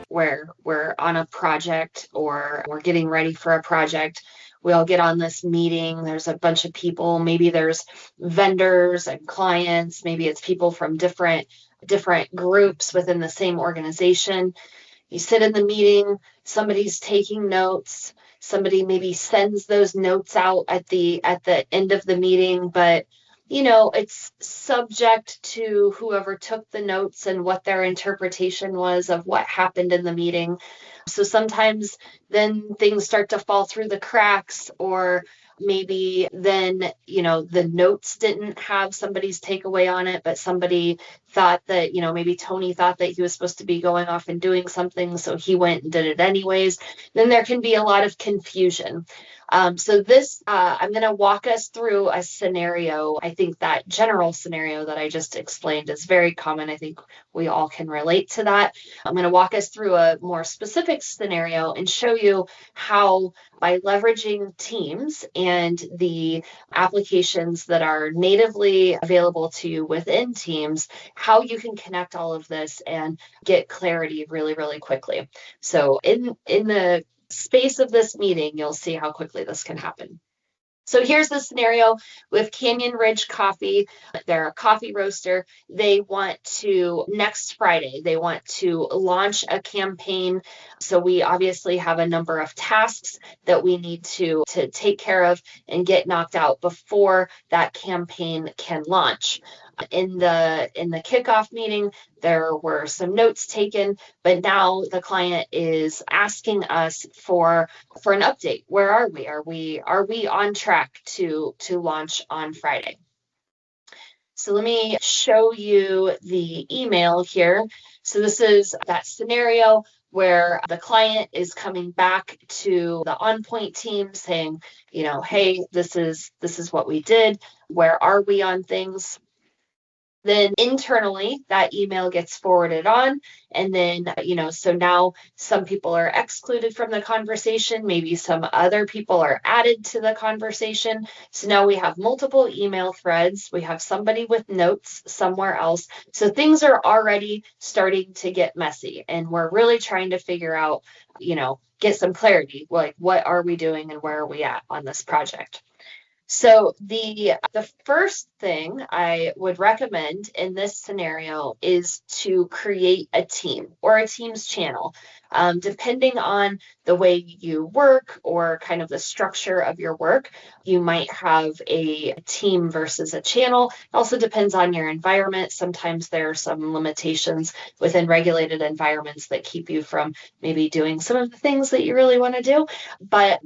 where we're on a project or we're getting ready for a project. We all get on this meeting. There's a bunch of people. Maybe there's vendors and clients. Maybe it's people from different groups within the same organization. You sit in the meeting, somebody's taking notes, somebody maybe sends those notes out at the end of the meeting, but it's subject to whoever took the notes and what their interpretation was of what happened in the meeting. So sometimes then things start to fall through the cracks, or maybe then, the notes didn't have somebody's takeaway on it, but somebody thought that, maybe Tony thought that he was supposed to be going off and doing something, so he went and did it anyways. Then there can be a lot of confusion. So this, I'm going to walk us through a scenario. I think that general scenario that I just explained is very common. I think we all can relate to that. I'm going to walk us through a more specific scenario and show you how, by leveraging Teams and the applications that are natively available to you within Teams, how you can connect all of this and get clarity really, really quickly. So in the space of this meeting, you'll see how quickly this can happen. So here's the scenario with Canyon Ridge Coffee. They're a coffee roaster. They want to, next Friday, they want to launch a campaign. So we obviously have a number of tasks that we need to take care of and get knocked out before that campaign can launch. In the kickoff meeting, there were some notes taken, but now the client is asking us for an update. Where are we? Are we on track to launch on Friday? So let me show you the email here. So this is that scenario where the client is coming back to the OnPoint team saying, hey, this is what we did. Where are we on things? Then internally, that email gets forwarded on. And then, so now some people are excluded from the conversation. Maybe some other people are added to the conversation. So now we have multiple email threads. We have somebody with notes somewhere else. So things are already starting to get messy. And we're really trying to figure out, get some clarity. Like, what are we doing and where are we at on this project? So the first thing I would recommend in this scenario is to create a team or a Teams channel. Depending on the way you work or kind of the structure of your work, you might have a team versus a channel. It also depends on your environment. Sometimes there are some limitations within regulated environments that keep you from maybe doing some of the things that you really want to do. But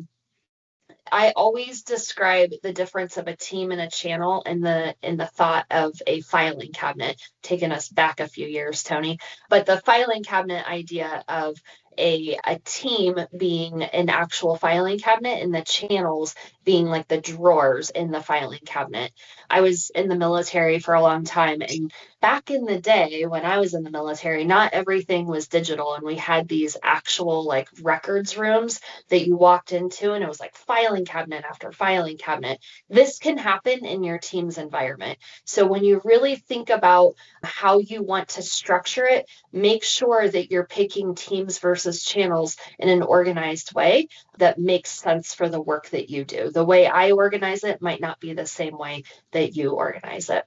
I always describe the difference of a team and a channel in the thought of a filing cabinet, taking us back a few years, Tony. But the filing cabinet idea of a team being an actual filing cabinet and the channels being like the drawers in the filing cabinet. I was in the military for a long time, and back in the day when I was in the military, not everything was digital, and we had these actual like records rooms that you walked into, and it was like filing cabinet after filing cabinet. This can happen in your team's environment. So when you really think about how you want to structure it, make sure that you're picking teams versus channels in an organized way that makes sense for the work that you do. The way I organize it might not be the same way that you organize it.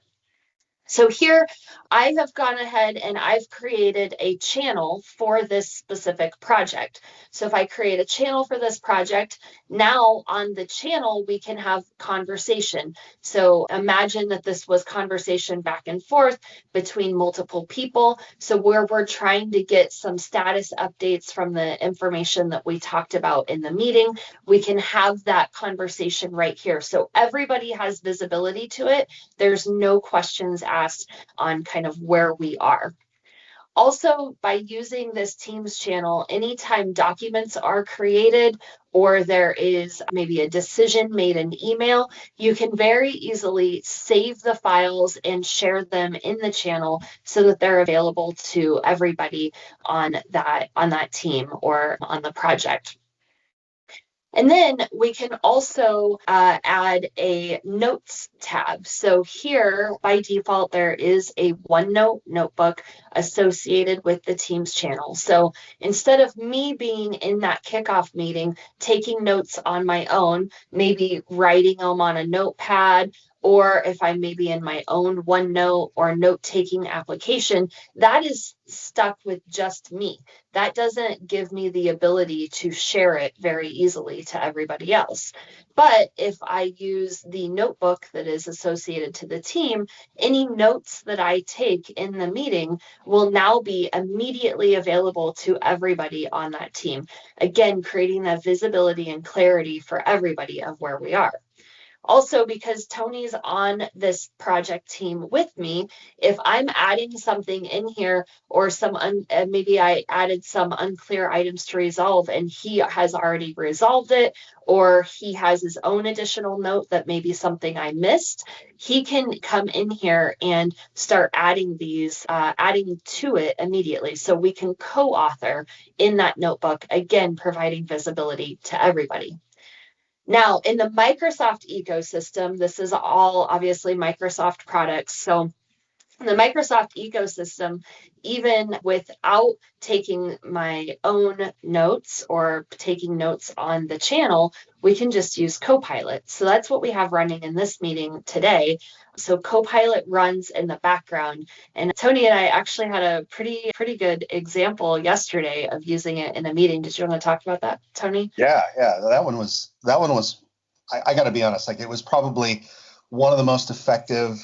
So here I have gone ahead and I've created a channel for this specific project. So if I create a channel for this project, now on the channel, we can have conversation. So imagine that this was conversation back and forth between multiple people. So where we're trying to get some status updates from the information that we talked about in the meeting, we can have that conversation right here. So everybody has visibility to it. There's no questions asked on kind of where we are. Also, by using this Teams channel, anytime documents are created or there is maybe a decision made in email, you can very easily save the files and share them in the channel so that they're available to everybody on that team or on the project. And then we can also add a notes tab. So here by default, there is a OneNote notebook associated with the Teams channel. So instead of me being in that kickoff meeting, taking notes on my own, maybe writing them on a notepad, or if I'm maybe in my own OneNote or note-taking application, that is stuck with just me. That doesn't give me the ability to share it very easily to everybody else. But if I use the notebook that is associated to the team, any notes that I take in the meeting will now be immediately available to everybody on that team. Again, creating that visibility and clarity for everybody of where we are. Also, because Tony's on this project team with me, if I'm adding something in here or maybe I added some unclear items to resolve and he has already resolved it, or he has his own additional note that maybe something I missed, he can come in here and start adding adding to it immediately. So we can co-author in that notebook, again, providing visibility to everybody. Now, in the Microsoft ecosystem, this is all obviously Microsoft products. So in the Microsoft ecosystem, even without taking my own notes or taking notes on the channel, we can just use Copilot. So that's what we have running in this meeting today. So Copilot runs in the background. And Tony and I actually had a pretty good example yesterday of using it in a meeting. Did you want to talk about that, Tony? Yeah. That one was, I got to be honest, like it was probably one of the most effective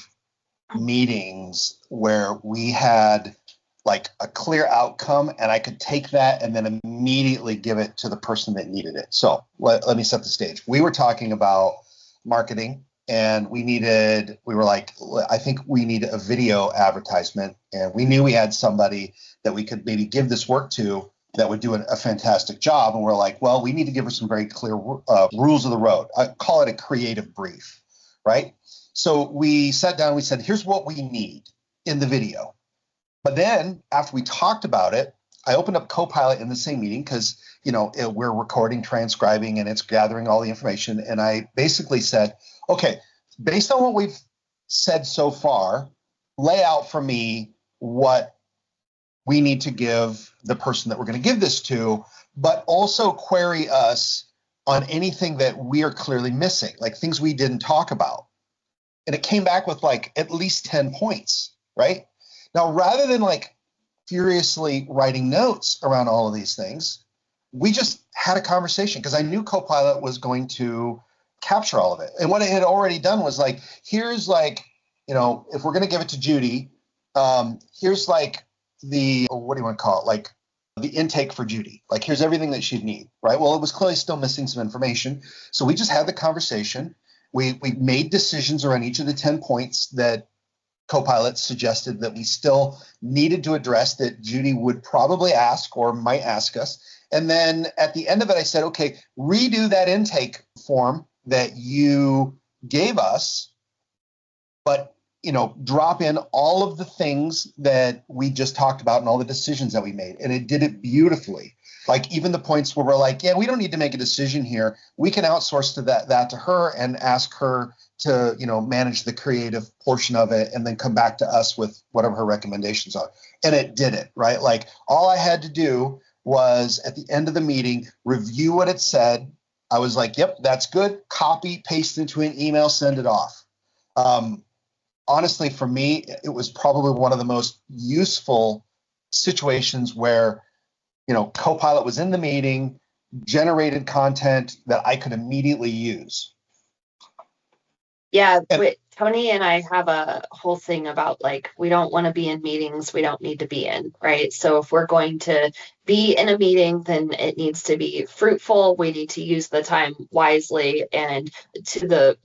meetings where we had like a clear outcome and I could take that and then immediately give it to the person that needed it. So let me set the stage. We were talking about marketing and we were like, I think we need a video advertisement. And we knew we had somebody that we could maybe give this work to that would do a fantastic job. And we're like, well, we need to give her some very clear rules of the road. I call it a creative brief, right? So we sat down, we said, here's what we need in the video. But then after we talked about it, I opened up Copilot in the same meeting because, we're recording, transcribing, and it's gathering all the information. And I basically said, okay, based on what we've said so far, lay out for me what we need to give the person that we're going to give this to, but also query us on anything that we are clearly missing, like things we didn't talk about. And it came back with like at least 10 points, right? Now, rather than like furiously writing notes around all of these things, we just had a conversation because I knew Copilot was going to capture all of it. And what it had already done was like, here's like, if we're going to give it to Judy, here's like what do you want to call it? Like the intake for Judy. Like, here's everything that she'd need, right? Well, it was clearly still missing some information. So we just had the conversation. We made decisions around each of the 10 points that Copilot suggested that we still needed to address that Judy would probably ask or might ask us. And then at the end of it, I said, okay, redo that intake form that you gave us, but drop in all of the things that we just talked about and all the decisions that we made. And it did it beautifully. Like even the points where we're like, yeah, we don't need to make a decision here. We can outsource that to her and ask her to, manage the creative portion of it and then come back to us with whatever her recommendations are. And it did it, right? Like all I had to do was at the end of the meeting, review what it said. I was like, yep, that's good. Copy, paste into an email, send it off. Honestly, for me, it was probably one of the most useful situations where, Copilot was in the meeting, generated content that I could immediately use. Yeah, Tony and I have a whole thing about like, we don't want to be in meetings we don't need to be in, right? So if we're going to be in a meeting, then it needs to be fruitful. We need to use the time wisely and to the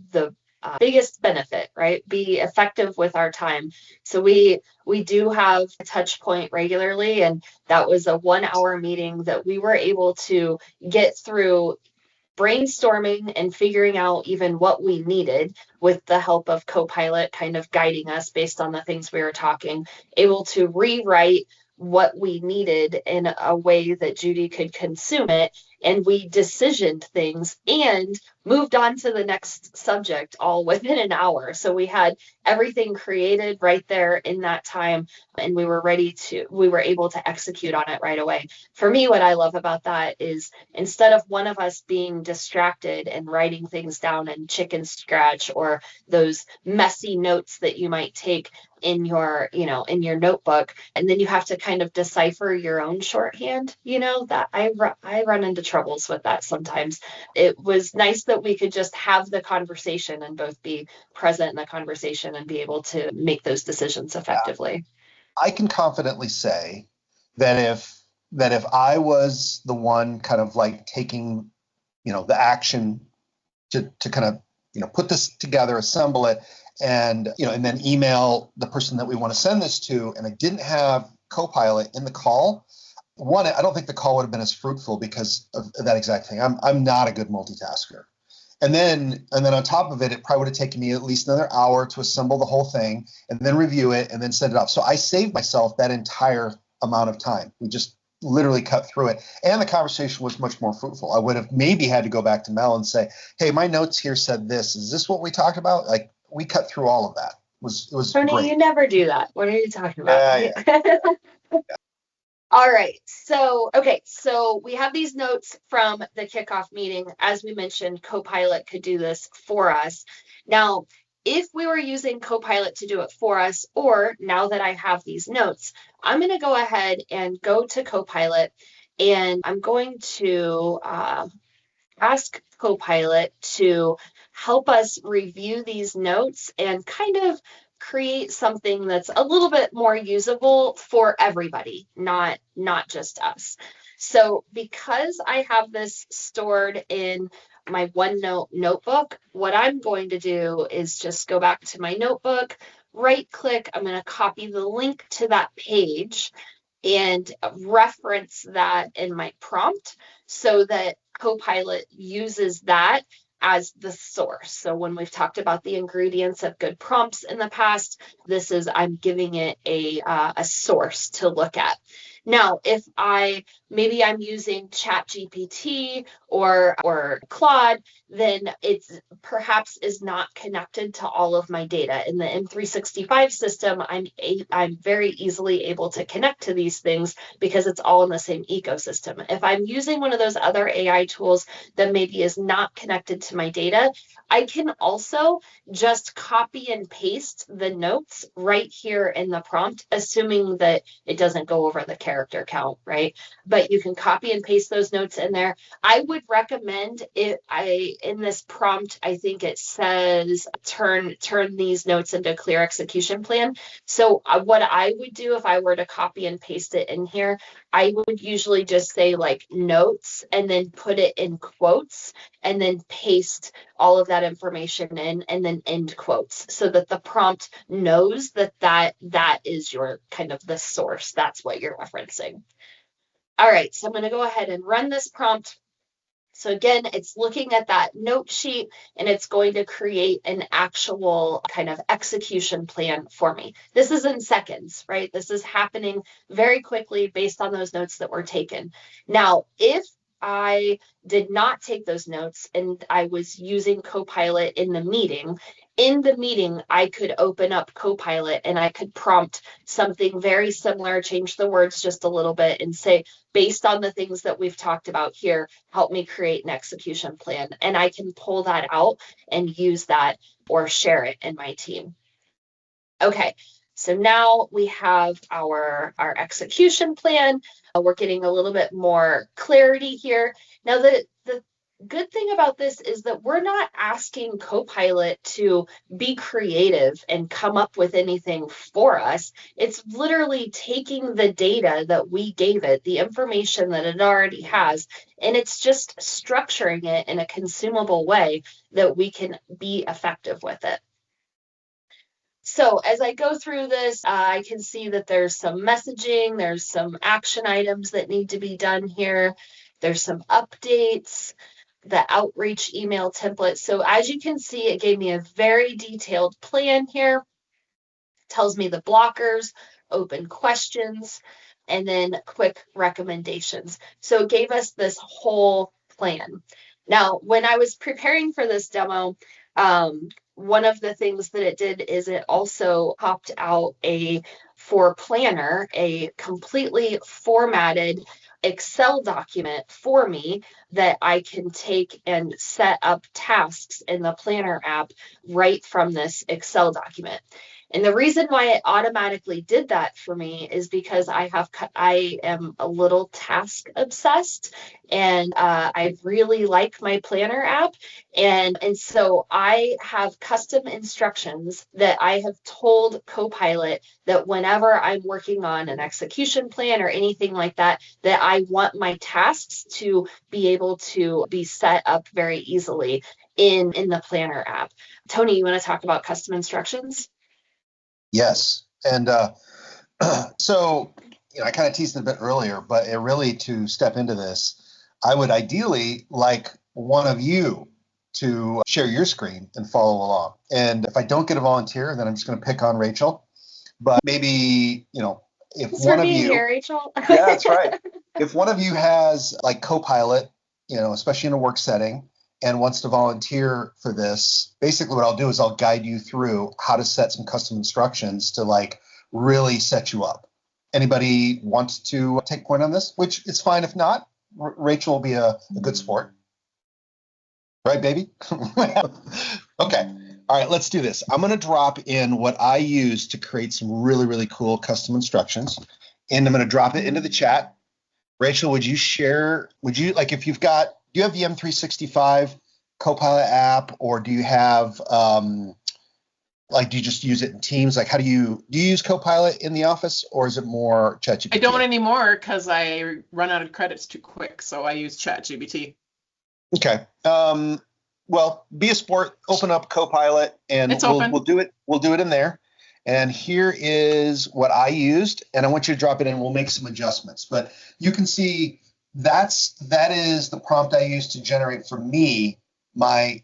biggest benefit, right? Be effective with our time. So we do have a touch point regularly, and that was a 1 hour meeting that we were able to get through brainstorming and figuring out even what we needed with the help of Copilot kind of guiding us based on the things we were talking, able to rewrite what we needed in a way that Judy could consume it. and we decisioned things and moved on to the next subject all within an hour. So we had everything created right there in that time, and we were able to execute on it right away. For me, what I love about that is instead of one of us being distracted and writing things down in chicken scratch or those messy notes that you might take in your notebook, and then you have to kind of decipher your own shorthand, that I run into troubles with that sometimes. It was nice that we could just have the conversation and both be present in the conversation and be able to make those decisions effectively. I can confidently say that if I was the one kind of like taking, the action to kind of, put this together, assemble it, and then email the person that we want to send this to, and I didn't have Copilot in the call, one, I don't think the call would have been as fruitful because of that exact thing. I'm not a good multitasker. And then on top of it, it probably would have taken me at least another hour to assemble the whole thing and then review it and then send it off. So I saved myself that entire amount of time. We just literally cut through it. And the conversation was much more fruitful. I would have maybe had to go back to Mel and say, hey, my notes here said this. Is this what we talked about? Like, we cut through all of that. It was Tony, great. you never do that. What are you talking about? Yeah. All right. So we have these notes from the kickoff meeting. As we mentioned, Copilot could do this for us. Now, if we were using Copilot to do it for us, or now that I have these notes, I'm going to go ahead and go to Copilot, and I'm going to ask Copilot to help us review these notes and kind of create something that's a little bit more usable for everybody, not just us. So because I have this stored in my OneNote notebook, what I'm going to do is just go back to my notebook, right click, I'm going to copy the link to that page and reference that in my prompt so that Copilot uses that as the source. So when we've talked about the ingredients of good prompts in the past, I'm giving it a source to look at. Now, if I'm using ChatGPT or Claude, then it's perhaps is not connected to all of my data. In the M365 system, I'm very easily able to connect to these things because it's all in the same ecosystem. If I'm using one of those other AI tools that maybe is not connected to my data, I can also just copy and paste the notes right here in the prompt, assuming that it doesn't go over the character count, right? But you can copy and paste those notes in there. I would recommend in this prompt, I think it says turn these notes into a clear execution plan. So what I would do if I were to copy and paste it in here, I would usually just say like notes and then put it in quotes and then paste all of that information in and then end quotes so that the prompt knows that is your kind of the source. That's what you're referencing. All right, so I'm going to go ahead and run this prompt. So again, it's looking at that note sheet and it's going to create an actual kind of execution plan for me. This is in seconds, right? This is happening very quickly based on those notes that were taken. Now, if I did not take those notes and I was using Copilot in the meeting, I could open up Copilot and I could prompt something very similar, change the words just a little bit and say, based on the things that we've talked about here, help me create an execution plan. And I can pull that out and use that or share it in my team. Okay, so now we have our execution plan. We're getting a little bit more clarity here. Now, the good thing about this is that we're not asking Copilot to be creative and come up with anything for us. It's literally taking the data that we gave it, the information that it already has, and it's just structuring it in a consumable way that we can be effective with it. So as I go through this, I can see that there's some messaging, there's some action items that need to be done here. There's some updates, the outreach email template. So as you can see, it gave me a very detailed plan here. It tells me the blockers, open questions. and then quick recommendations. So it gave us this whole plan. Now, when I was preparing for this demo, one of the things that it did is it also popped out for Planner, a completely formatted Excel document for me that I can take and set up tasks in the Planner app right from this Excel document. And the reason why it automatically did that for me is because I am a little task obsessed, and I really like my Planner app. And so I have custom instructions that I have told Copilot that whenever I'm working on an execution plan or anything like that, that I want my tasks to be able to be set up very easily in the Planner app. Tony, you want to talk about custom instructions? Yes. And so, I kind of teased it a bit earlier, but really to step into this, I would ideally like one of you to share your screen and follow along. And if I don't get a volunteer, then I'm just going to pick on Rachel. But maybe, if Thanks for one of being you, here, Rachel. yeah, that's right. If one of you has like Copilot, especially in a work setting, and wants to volunteer for this, basically what I'll do is I'll guide you through how to set some custom instructions to like really set you up. Anybody want to take point on this? Which it's fine if not. Rachel will be a good sport. Right, baby? Okay. All right, let's do this. I'm going to drop in what I use to create some really, really cool custom instructions. And I'm going to drop it into the chat. Rachel, would you like if you've got, do you have the M365 Copilot app, or do you have, do you just use it in Teams? Like, do you use Copilot in the office, or is it more ChatGPT? I don't anymore because I run out of credits too quick. So I use ChatGPT. Okay. Well, be a sport, open up Copilot, and we'll do it. We'll do it in there. And here is what I used, and I want you to drop it in. We'll make some adjustments, but you can see that is the prompt I used to generate for me my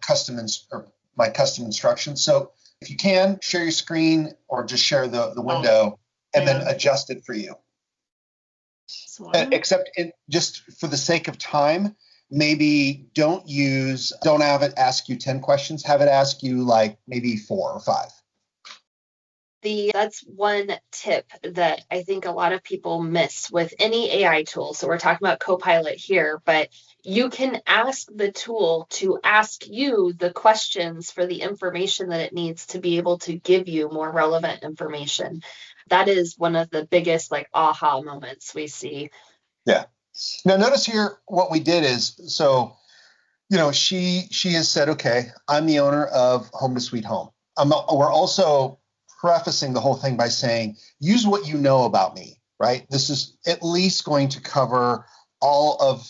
custom instructions. So if you can share your screen or just share the window and then adjust it for you. Except just for the sake of time, maybe don't have it ask you 10 questions. Have it ask you like maybe 4 or 5. That's one tip that I think a lot of people miss with any AI tool. So we're talking about Copilot here, but you can ask the tool to ask you the questions for the information that it needs to be able to give you more relevant information. That is one of the biggest aha moments we see. Yeah. Now notice here what we did is, so, she has said, okay, I'm the owner of Home to Sweet Home. We're also prefacing the whole thing by saying, use what you know about me, right? This is at least going to cover all of,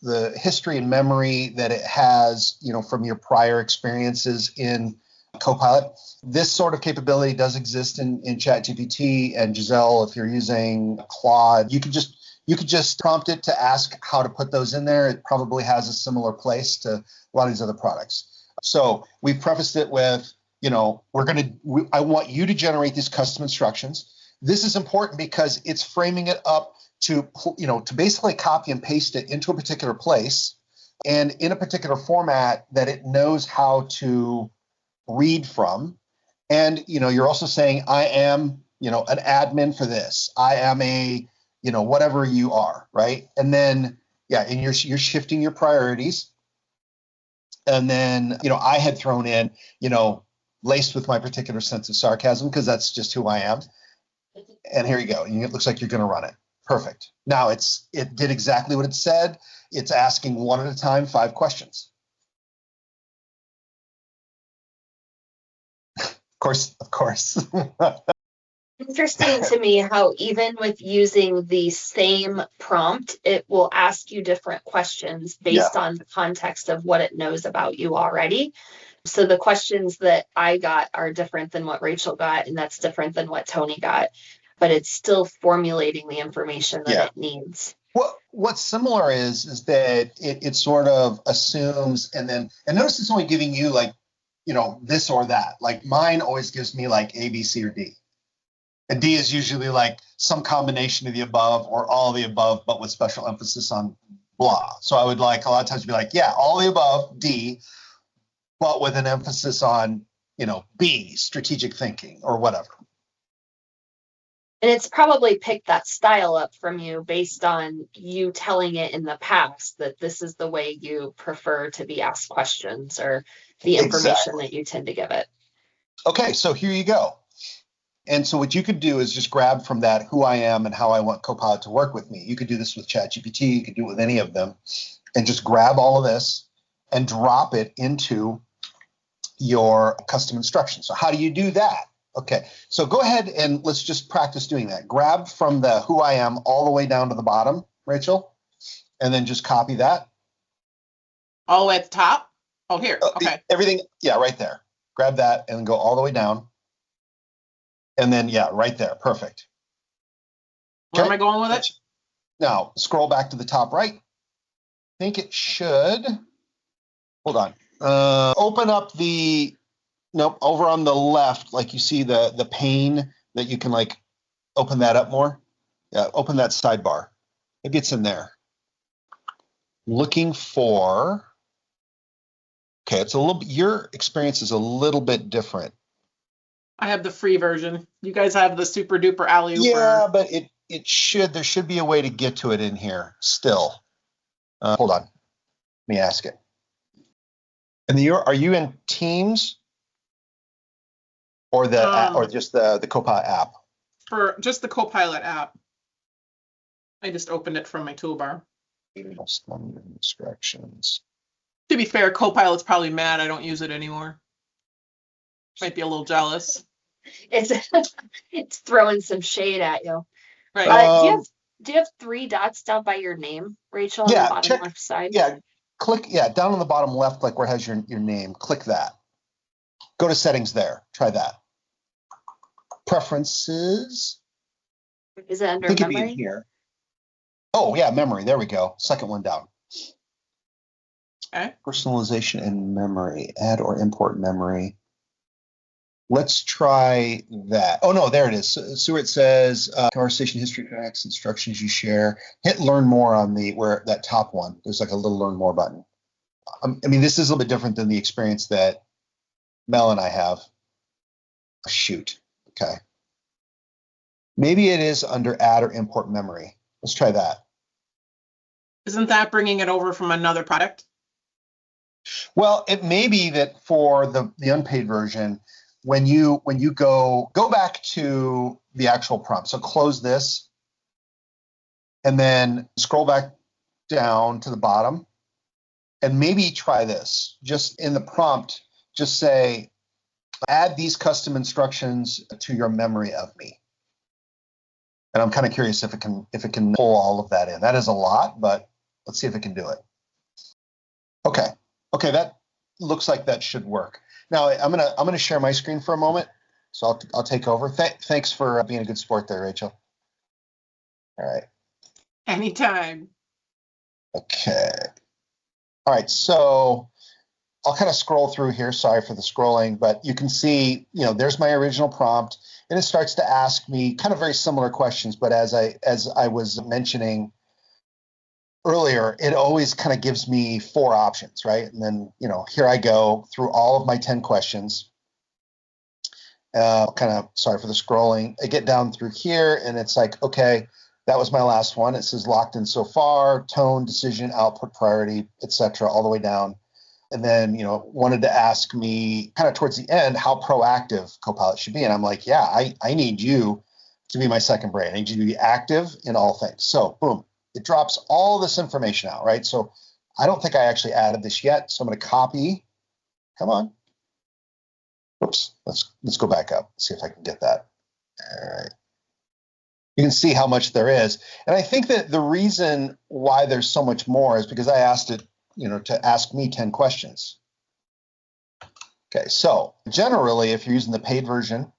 the history and memory that it has, from your prior experiences in Copilot. This sort of capability does exist in ChatGPT and Giselle. If you're using Claude, you could just prompt it to ask how to put those in there. It probably has a similar place to a lot of these other products. So we prefaced it with, I want you to generate these custom instructions. This is important because it's framing it up to basically copy and paste it into a particular place and in a particular format that it knows how to read from. And, you're also saying, I am, an admin for this. I am a, whatever you are, right? And then, and you're shifting your priorities. And then, I had thrown in, laced with my particular sense of sarcasm, because that's just who I am. And here you go. And it looks like you're going to run it. Perfect. Now it did exactly what it said. It's asking one at a time 5 questions. Of course. Interesting to me how even with using the same prompt, it will ask you different questions based on the context of what it knows about you already. So the questions that I got are different than what Rachel got, and that's different than what Tony got, but it's still formulating the information that it needs. What's similar is that it sort of assumes, and notice it's only giving you like, this or that. Like mine always gives me like A, B, C, or D. And D is usually like some combination of the above or all of the above, but with special emphasis on blah. So I would like a lot of times be like, yeah, all the above, D, but with an emphasis on, B, strategic thinking or whatever. And it's probably picked that style up from you based on you telling it in the past that this is the way you prefer to be asked questions or the information that you tend to give it. Okay, so here you go. And so what you could do is just grab from that who I am and how I want Copilot to work with me. You could do this with ChatGPT, you could do it with any of them, and just grab all of this and drop it into your custom instructions. So how do you do that? Okay, so go ahead and let's just practice doing that. Grab from the who I am all the way down to the bottom, Rachel, and then just copy that. All the way at the top? Oh, here. Okay. Everything, yeah, right there. Grab that and go all the way down. And then, yeah, right there. Perfect. Where am I going with it? Now, scroll back to the top right. I think it should. Hold on. Open up nope, over on the left, like you see the pane that you can like open that up more. Yeah, open that sidebar. Maybe it's in there. Looking for. Okay, it's a little. Your experience is a little bit different. I have the free version. You guys have the super duper alley. Yeah, but there should be a way to get to it in here still. Hold on. Let me ask it. And are you in Teams or or just the Copilot app? For just the Copilot app. I just opened it from my toolbar. Instructions. To be fair, Copilot's probably mad I don't use it anymore. Might be a little jealous. It's throwing some shade at you. Right. Do you have 3 dots down by your name, Rachel, on the bottom left side? Yeah, click, down on the bottom left, like where it has your name. Click that. Go to settings there. Try that. Preferences. Is it under memory? It'd be in here. Oh, yeah, memory. There we go. Second one down. Okay. Personalization and memory. Add or import memory. Let's try that. Oh, no, there it is. So it says conversation history tracks, instructions you share. Hit learn more on where that top one. There's like a little learn more button. I mean, this is a little bit different than the experience that Mel and I have. Shoot. Okay. Maybe it is under add or import memory. Let's try that. Isn't that bringing it over from another product? Well, it may be that for the unpaid version, when you go back to the actual prompt. So close this and then scroll back down to the bottom and maybe try this. Just in the prompt, just say, add these custom instructions to your memory of me. And I'm kind of curious if it can pull all of that in. That is a lot, but let's see if it can do it. Okay, that looks like that should work. Now I'm gonna share my screen for a moment, so I'll take over. Thanks for being a good sport there, Rachel. All right. Anytime. Okay. All right, so I'll kind of scroll through here. Sorry for the scrolling, but you can see, there's my original prompt, and it starts to ask me kind of very similar questions. But as I was mentioning earlier, it always kind of gives me 4 options, right? And then, here I go through all of my 10 questions. Sorry for the scrolling. I get down through here, and it's like, okay, that was my last one. It says locked in so far, tone, decision, output, priority, etc., all the way down. And then, wanted to ask me kind of towards the end how proactive Copilot should be. And I'm like, yeah, I need you to be my second brain. I need you to be active in all things. So boom, it drops all this information out, right? So I don't think I actually added this yet. So I'm going to copy. Come on. Oops. Let's go back up. See if I can get that. All right. You can see how much there is. And I think that the reason why there's so much more is because I asked it, to ask me 10 questions. Okay, so generally, if you're using the paid version,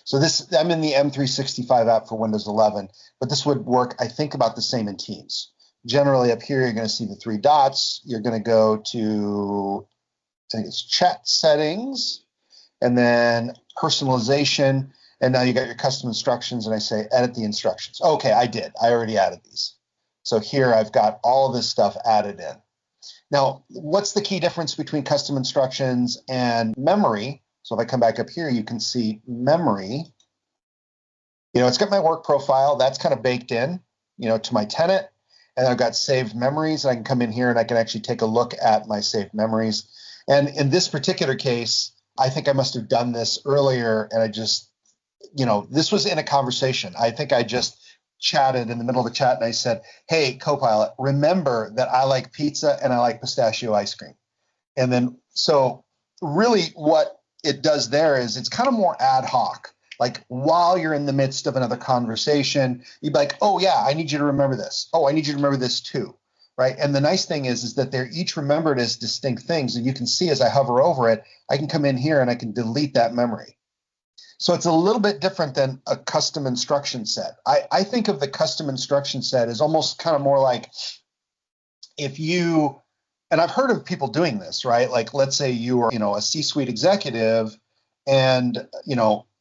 so I'm in the M365 app for Windows 11, but this would work, I think, about the same in Teams. Generally, up here, you're going to see the 3 dots. You're going to go to, I think it's chat settings, and then personalization. And now you got your custom instructions, and I say, edit the instructions. Okay, I did. I already added these. So here I've got all this stuff added in. Now, what's the key difference between custom instructions and memory? So if I come back up here, you can see memory. It's got my work profile. That's kind of baked in, to my tenant. And I've got saved memories. And I can come in here and I can actually take a look at my saved memories. And in this particular case, I think I must have done this earlier. And I just, this was in a conversation. I think I just chatted in the middle of the chat and I said, hey, Copilot, remember that I like pizza and I like pistachio ice cream. And then, so really what it does there is it's kind of more ad hoc. Like while you're in the midst of another conversation, you'd be like, oh yeah, I need you to remember this. Oh, I need you to remember this too, right? And the nice thing is that they're each remembered as distinct things. And you can see as I hover over it, I can come in here and I can delete that memory. So it's a little bit different than a custom instruction set. I think of the custom instruction set as almost kind of more like if you, and I've heard of people doing this, right? Like let's say you are, a C-suite executive and,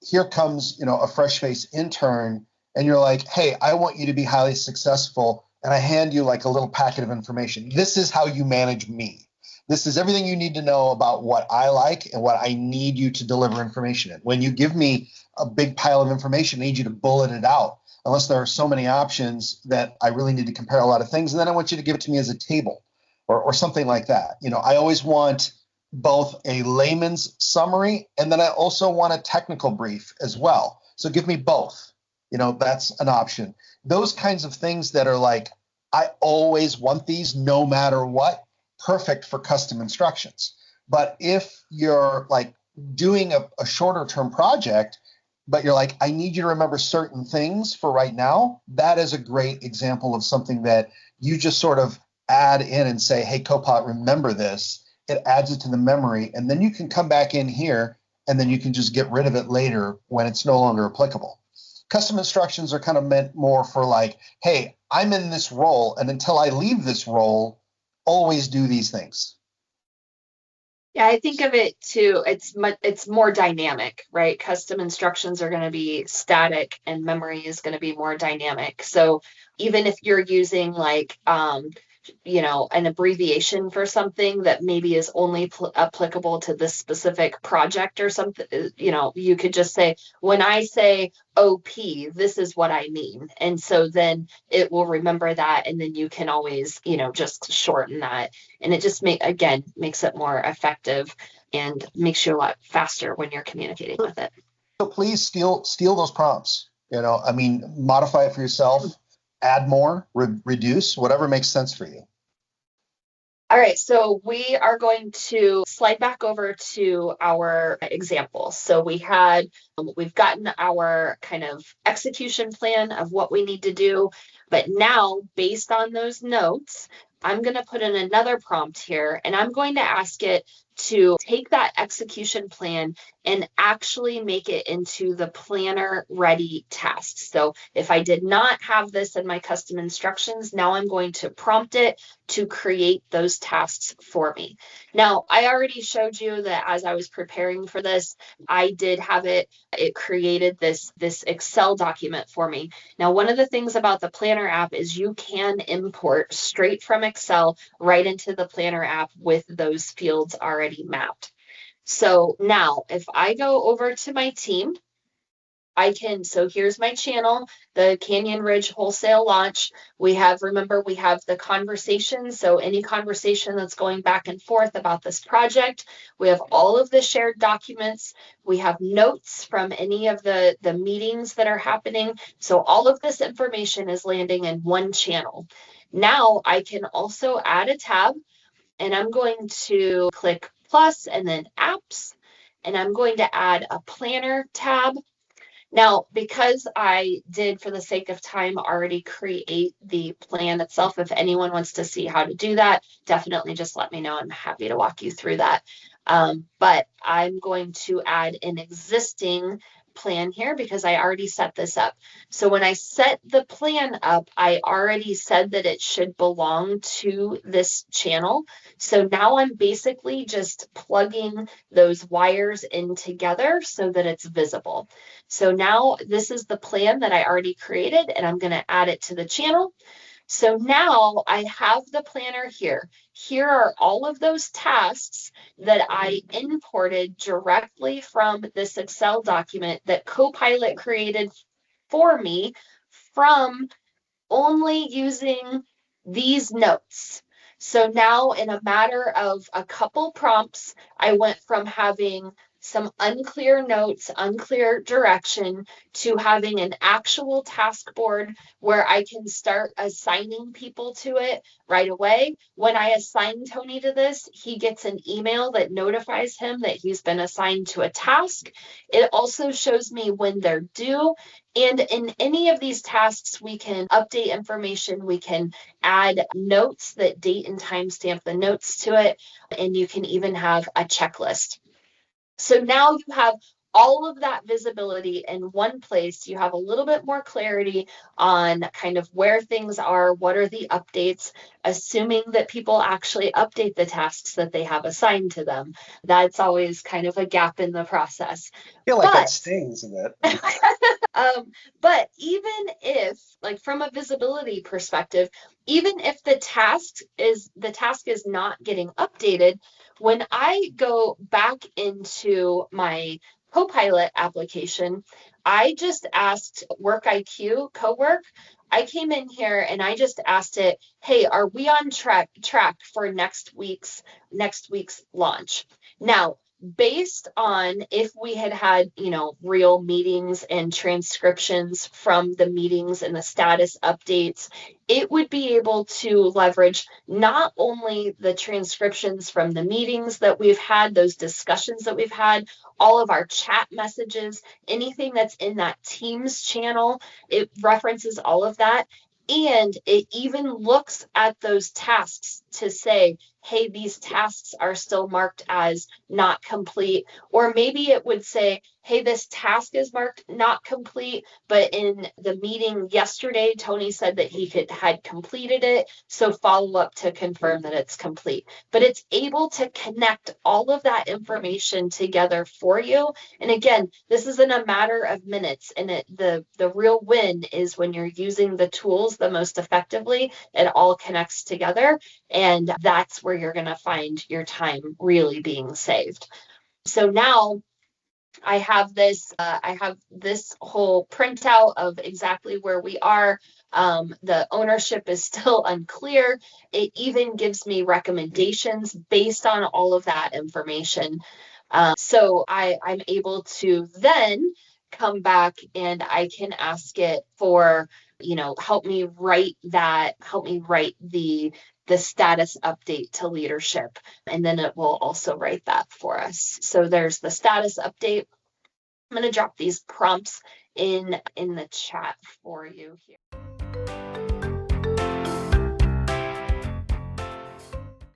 here comes, a fresh face intern and you're like, hey, I want you to be highly successful. And I hand you like a little packet of information. This is how you manage me. This is everything you need to know about what I like and what I need you to deliver information in. When you give me a big pile of information, I need you to bullet it out, unless there are so many options that I really need to compare a lot of things. And then I want you to give it to me as a table or something like that. I always want both a layman's summary and then I also want a technical brief as well. So give me both. That's an option. Those kinds of things that are like, I always want these no matter what. Perfect for custom instructions. But if you're like doing a shorter term project, but you're like, I need you to remember certain things for right now, that is a great example of something that you just sort of add in and say, hey, Copilot, remember this. It adds it to the memory. And then you can come back in here and then you can just get rid of it later when it's no longer applicable. Custom instructions are kind of meant more for like, hey, I'm in this role. And until I leave this role, always do these things. Yeah, I think of it too. It's more dynamic, right? Custom instructions are going to be static and memory is going to be more dynamic. So even if you're using like an abbreviation for something that maybe is only applicable to this specific project or something, you could just say, when I say OP, this is what I mean. And so then it will remember that. And then you can always, just shorten that. And it just makes it more effective and makes you a lot faster when you're communicating with it. So please steal those prompts, modify it for yourself. Add more, reduce, whatever makes sense for you. All right, so we are going to slide back over to our examples. So we've gotten our kind of execution plan of what we need to do, but now based on those notes, I'm going to put in another prompt here and I'm going to ask it to take that execution plan and actually make it into the planner ready tasks. So if I did not have this in my custom instructions, now I'm going to prompt it to create those tasks for me. Now, I already showed you that as I was preparing for this, I did have it created this Excel document for me. Now, one of the things about the Planner app is you can import straight from Excel right into the Planner app with those fields already mapped. So now if I go over to my team, so here's my channel, the Canyon Ridge Wholesale Launch. Remember, we have the conversation. So any conversation that's going back and forth about this project, we have all of the shared documents. We have notes from any of the meetings that are happening. So all of this information is landing in one channel. Now I can also add a tab and I'm going to click plus and then apps, and I'm going to add a planner tab. Now, because I did, for the sake of time, already create the plan itself, if anyone wants to see how to do that, definitely just let me know. I'm happy to walk you through that. But I'm going to add an existing plan here because I already set this up. So when I set the plan up, I already said that it should belong to this channel. So now I'm basically just plugging those wires in together so that it's visible. So now this is the plan that I already created, and I'm going to add it to the channel. So now I have the planner here. Here are all of those tasks that I imported directly from this Excel document that Copilot created for me from only using these notes. So now, in a matter of a couple prompts, I went from having some unclear notes, unclear direction, to having an actual task board where I can start assigning people to it right away. When I assign Tony to this, he gets an email that notifies him that he's been assigned to a task. It also shows me when they're due. And in any of these tasks, we can update information. We can add notes that date and timestamp the notes to it. And you can even have a checklist. So now you have all of that visibility in one place. You have a little bit more clarity on kind of where things are, what are the updates, assuming that people actually update the tasks that they have assigned to them. That's always kind of a gap in the process. I feel like that stings a bit. But even if, like from a visibility perspective, even if the task is not getting updated, when I go back into my Copilot application, I just asked WorkIQ Cowork. I came in here and I just asked it, hey, are we on track for next week's launch? Now, based on if we had real meetings and transcriptions from the meetings and the status updates, it would be able to leverage not only the transcriptions from the meetings that we've had, those discussions that we've had, all of our chat messages, anything that's in that Teams channel, it references all of that. And it even looks at those tasks to say, hey, these tasks are still marked as not complete. Or maybe it would say, hey, this task is marked not complete, but in the meeting yesterday, Tony said that he had completed it. So follow up to confirm that it's complete. But it's able to connect all of that information together for you. And again, this is in a matter of minutes. And the real win is when you're using the tools the most effectively, it all connects together. And that's where you're going to find your time really being saved. So now I have this whole printout of exactly where we are. The ownership is still unclear. It even gives me recommendations based on all of that information. So I'm able to then come back and I can ask it for, help me write the status update to leadership. And then it will also write that for us. So there's the status update. I'm going to drop these prompts in the chat for you here.